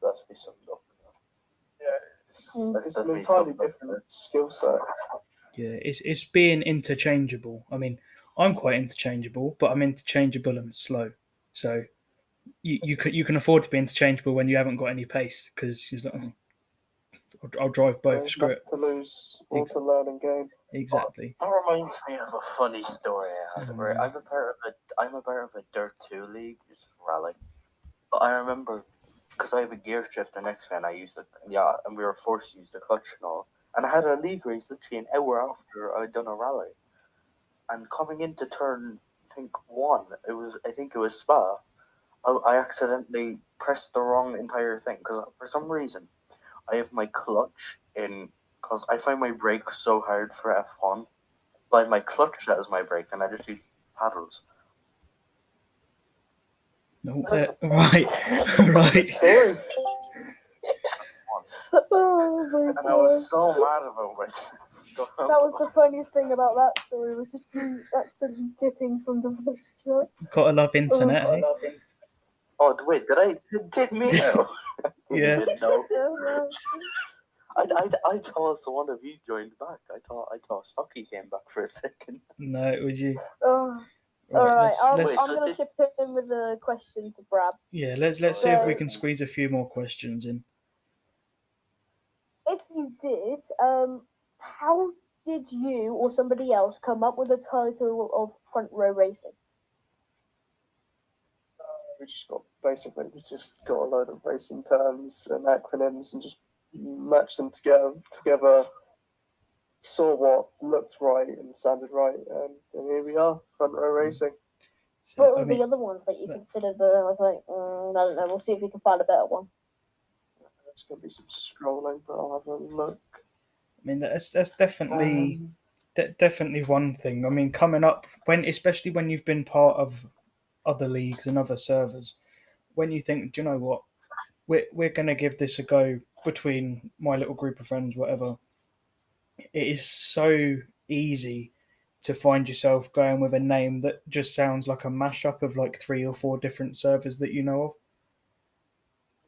That's me summed up.
Yeah, it's an entirely different skill set.
Yeah, it's being interchangeable. I mean, I'm quite interchangeable, but I'm interchangeable and slow. So you can afford to be interchangeable when you haven't got any pace because I'll drive both.
There's
Screw
nothing
it.
to lose or to learn and gain.
Exactly.
That reminds me of a funny story I had where I'm a part of a Dirt 2 league, it's rally. But I remember because I have a gear shift and next fan I used it, and we were forced to use the clutch and all. And I had a league race literally an hour after I'd done a rally. And coming into turn I think it was Spa. I accidentally pressed the wrong entire thing because for some reason I have my clutch in because I find my brake so hard for F1. But I have my clutch set as my brake and I just use paddles.
No, right, right.
Story.
Oh my
And I
god.
was so mad about myself.
That was the funniest thing about that story, was just you accidentally dipping from the voice shot.
Gotta love internet. eh?
Oh wait, did me know?
Yeah.
You didn't know. I thought one of you joined back. I thought Stocky came back for a second.
No, it was you.
Oh,
Right,
alright, I'm
let's
going to chip in with a question to Brad.
yeah, let's see if we can squeeze a few more questions in.
If you did, how did you or somebody else come up with the title of Front Row Racing?
We just got a load of racing terms and acronyms and just matched them together, saw what looked right and sounded right, and here we are, Front Row Racing.
So,
What were the other ones that you considered? But I was like, I don't know. We'll see if we can find a better one.
There's going to be some scrolling, but I'll have a look.
I mean, that's definitely definitely one thing. I mean, coming up especially when you've been part of other leagues and other servers, when you think, do you know what, we're going to give this a go between my little group of friends, whatever. It is so easy to find yourself going with a name that just sounds like a mashup of like 3 or 4 different servers that you know of.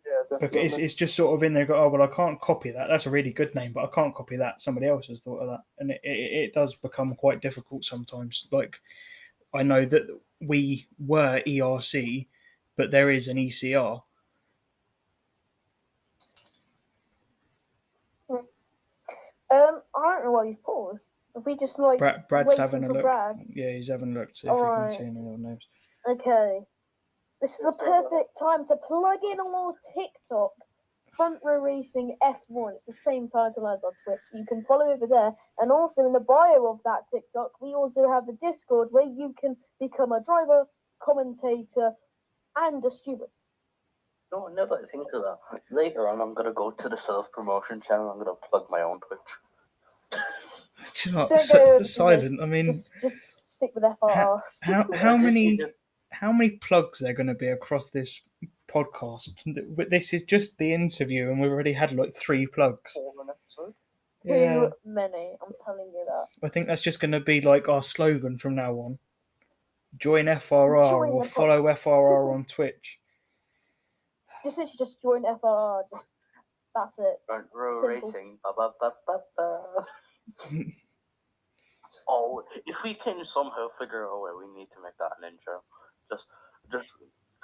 Yeah,
Because
definitely.
it's just sort of in there. Go, oh well, I can't copy that. That's a really good name, but I can't copy that. Somebody else has thought of that, and it does become quite difficult sometimes. Like I know that we were ERC, but there is an ECR.
I don't know why you've paused. If we just like
Brad's
waiting
having a
for
look.
Brad.
Yeah, he's having a look to see if he can
Alright.
see any other names.
Okay. This is the perfect time to plug in on our TikTok. Front Row Racing F1. It's the same title as our Twitch. You can follow over there. And also in the bio of that TikTok, we also have a Discord where you can become a driver, commentator, and a steward.
No, now that I think of that, later on I'm gonna go to the self-promotion channel. I'm gonna plug my own Twitch.
Do you know,
Don't go
the silent. I mean,
just stick with FRR.
how many plugs are going to be across this podcast? This is just the interview, and we've already had like 3 plugs.
On an episode.
Yeah,
Too many. I'm telling you that.
I think that's just going to be like our slogan from now on. Join FRR
Join
or
the
follow FRR on Twitch.
Just join FRR. That's it.
Front Row
Simple.
Racing. Ba, ba, ba, ba, ba. Oh, if we can somehow figure out a way, we need to make that an intro. Just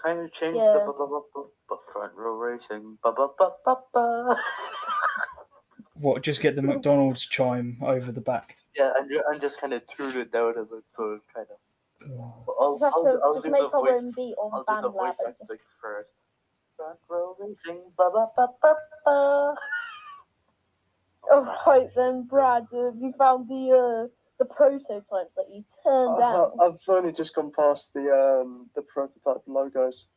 kind of change
Yeah.
the ba, ba, ba, ba, ba, Front Row Racing. Ba, ba, ba, ba, ba.
What? Just get the McDonald's chime over the back.
Yeah, and just kind of tune it down a bit, so it kind of.
Just have to
I'll
just
do
make
the
our
voice.
own beat on
I'll do the
BandLab
voice
and
acting
just.
first. Front row racing, ba ba ba ba ba.
Oh, right then, Brad. You found the prototypes that you turned down.
I've only just gone past the prototype logos.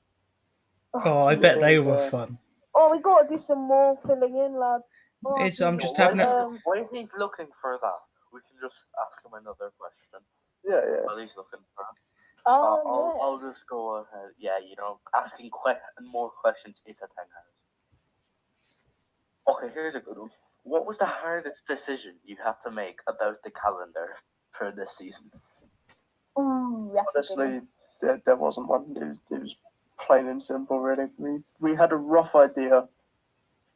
Oh, I bet they were fun.
Oh, we got to do some more filling in, lads. Oh,
I'm just
While
having a...
while he's looking for that, we can just ask him another question.
Yeah.
While he's looking for it.
Oh,
I'll just go ahead. Yeah, asking more questions is a thing. Okay, here's a good one. What was the hardest decision you had to make about the calendar for this season?
Ooh, that's a good
Honestly,
one.
there wasn't one. It was plain and simple, really. We had a rough idea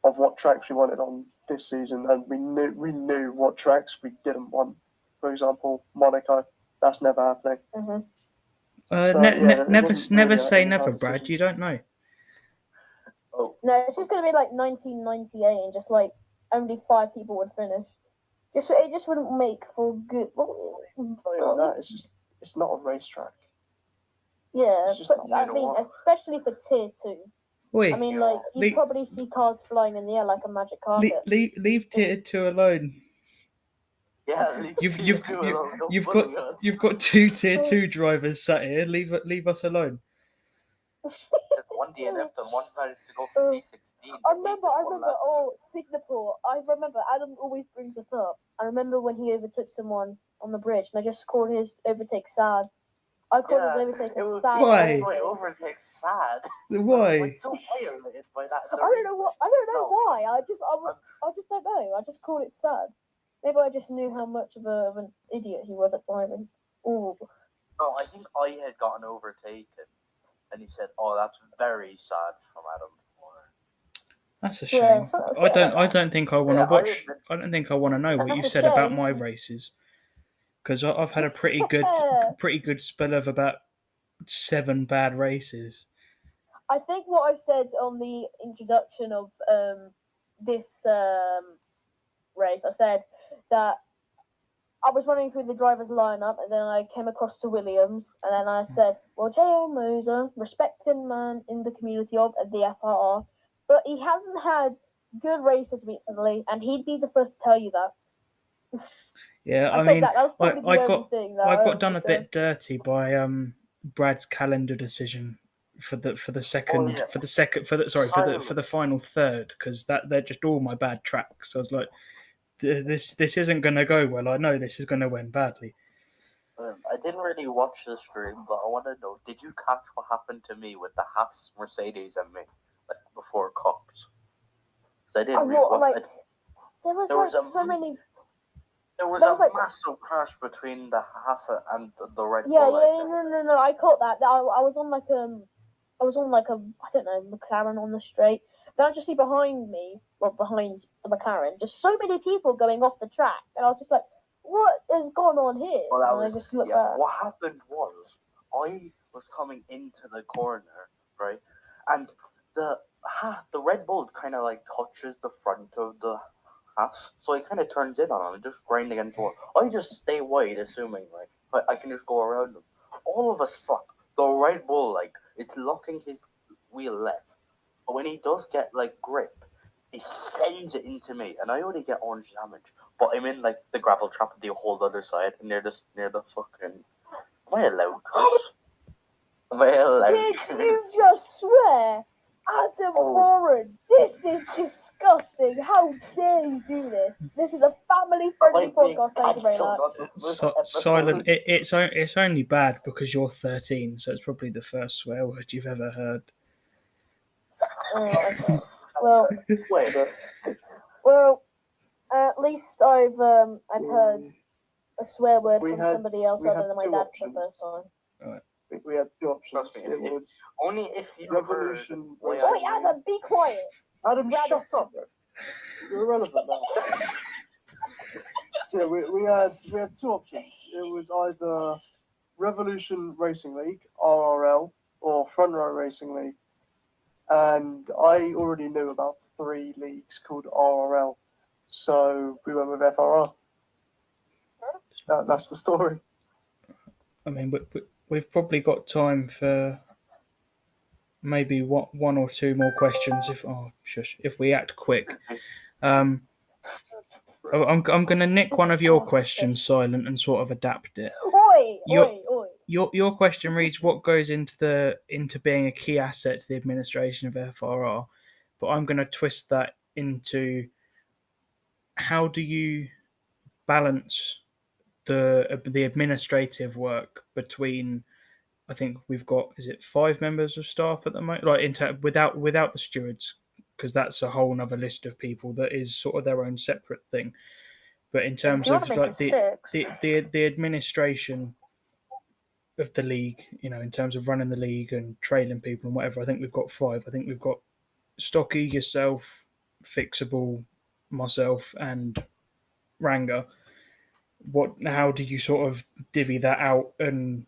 of what tracks we wanted on this season, and we knew what tracks we didn't want. For example, Monaco. That's never happening.
Mm-hmm.
Never say never, Brad. You don't know.
Oh.
No, it's just going to be like 1998 and just like only 5 people would finish. It just wouldn't make for good.
It's not a racetrack.
Yeah,
It's just
but
not,
I mean, especially for tier 2.
Wait,
I mean, like you'd probably see cars flying in the air like a magic carpet.
Leave tier 2 alone.
Yeah,
you've got 2 tier 2 drivers sat here. Leave us alone.
One DNF and one managed to go for P16.
I remember. Oh, Singapore. I remember. Adam always brings us up. I remember when he overtook someone on the bridge, and I just called his overtake sad. I called his overtake sad.
Why?
My overtake sad.
Why?
I'm so violated by that.
I don't know why. I just don't know. I just called it sad. Maybe I just knew how much of an idiot he was at driving. Ooh.
No, I think I had gotten overtaken, and he said, "Oh, that's very sad from Adam."
That's a shame.
Yeah,
I don't think I want to watch. I don't think I want to know what you said about my races, because I've had a pretty good spell of about 7 bad races.
I think what I said on the introduction of this race, I said that I was running through the driver's lineup, and then I came across to Williams, and then I said, "Well, J.L. Moser, respected man in the community of the FRR, but he hasn't had good races recently, and he'd be the first to tell you that."
Yeah,
I mean, that was probably the only thing that
I got done a bit dirty by Brad's calendar decision for the final third, because they're just all my bad tracks. I was like, this isn't going to go well. I know this is going to end badly.
I didn't really watch the stream, but I want to know: did you catch what happened to me with the Haas, Mercedes, and me before Cox? I didn't really.
There was so many.
There was a massive crash between the Haas and the Red Bull.
No. I caught that. I was on like a I don't know, McLaren on the straight. Then I just see behind the McLaren, just so many people going off the track, and I was just like, "What has gone on here?" I just looked back.
What happened was I was coming into the corner, right, and the Red Bull kind of like touches the front of the Haas, so it kind of turns in on him and just grind against the wall. I just stay wide, assuming like I can just go around them. All of a sudden, the Red Bull is locking his wheel left, but when he does get grip, he sends it into me, and I only get orange damage. But I'm in the gravel trap at the whole other side, near the fucking. Am I allowed, Chris? Am I allowed?
Did you just swear? Adam Warren, this is disgusting. How dare you do this? This is a family-friendly podcast. Thank you very much.
Silent. It's only bad because you're 13, so it's probably the first swear word you've ever heard.
Okay. Well, at least I've heard a swear word from somebody else other than my dad for the first time.
Right.
We had 2 options. It was
only if you
Revolution.
Wait, Adam, be quiet.
Adam, shut up, bro. You're irrelevant now. So we had 2 options. It was either Revolution Racing League (RRL) or Front Row Racing League, and I already knew about 3 leagues called RRL, so we went with FRR. That's the story.
I mean, we've probably got time for maybe one or two more questions if we act quick. I'm going to nick one of your questions, Silent, and sort of adapt it.
Oi,
Your
oi, oi.
your question reads, what goes into being a key asset to the administration of FRR? But I'm going to twist that into, how do you balance the administrative work between, I think we've got, is it 5 members of staff at the moment, like without the stewards, because that's a whole other list of people that is sort of their own separate thing. But in
If
terms
you want
of
to make
like
it six,
the administration of the league, in terms of running the league and trailing people and whatever, I think we've got 5. I think we've got Stocky, yourself, Fixable, myself, and Ranga. How do you sort of divvy that out and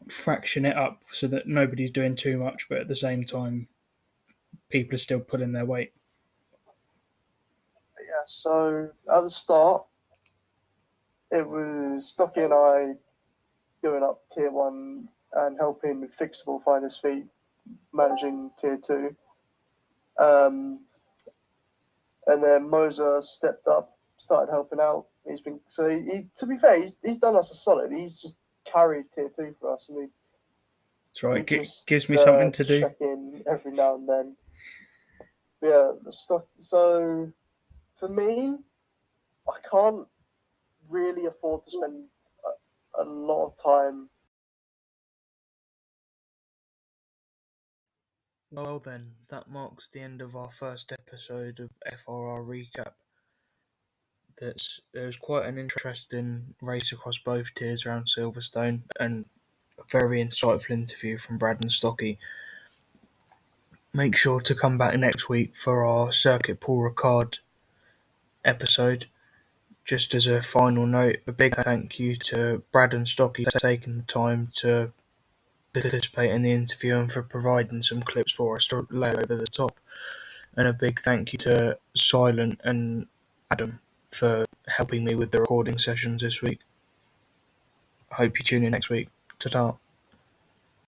fraction it up so that nobody's doing too much, but at the same time, people are still pulling their weight?
Yeah, so at the start, it was Stocky and I doing up tier 1 and helping with Fixable find his feet, managing tier 2. And then Moser stepped up, started helping out. He to be fair, he's done us a solid. He's just carried tier 2 for us.
That's right.
We just
Gives me something to do.
check in every now and then. But yeah, the stock. So for me, I can't really afford to spend a lot of time.
Well then, that marks the end of our first episode of FRR Recap. There was quite an interesting race across both tiers around Silverstone, and a very insightful interview from Brad and Stocky. Make sure to come back next week for our Circuit Paul Ricard episode. Just as a final note, a big thank you to Brad and Stocky for taking the time to participate in the interview and for providing some clips for us to lay over the top. And a big thank you to Silent and Adam for helping me with the recording sessions this week. I hope you tune in next week. Ta-ta.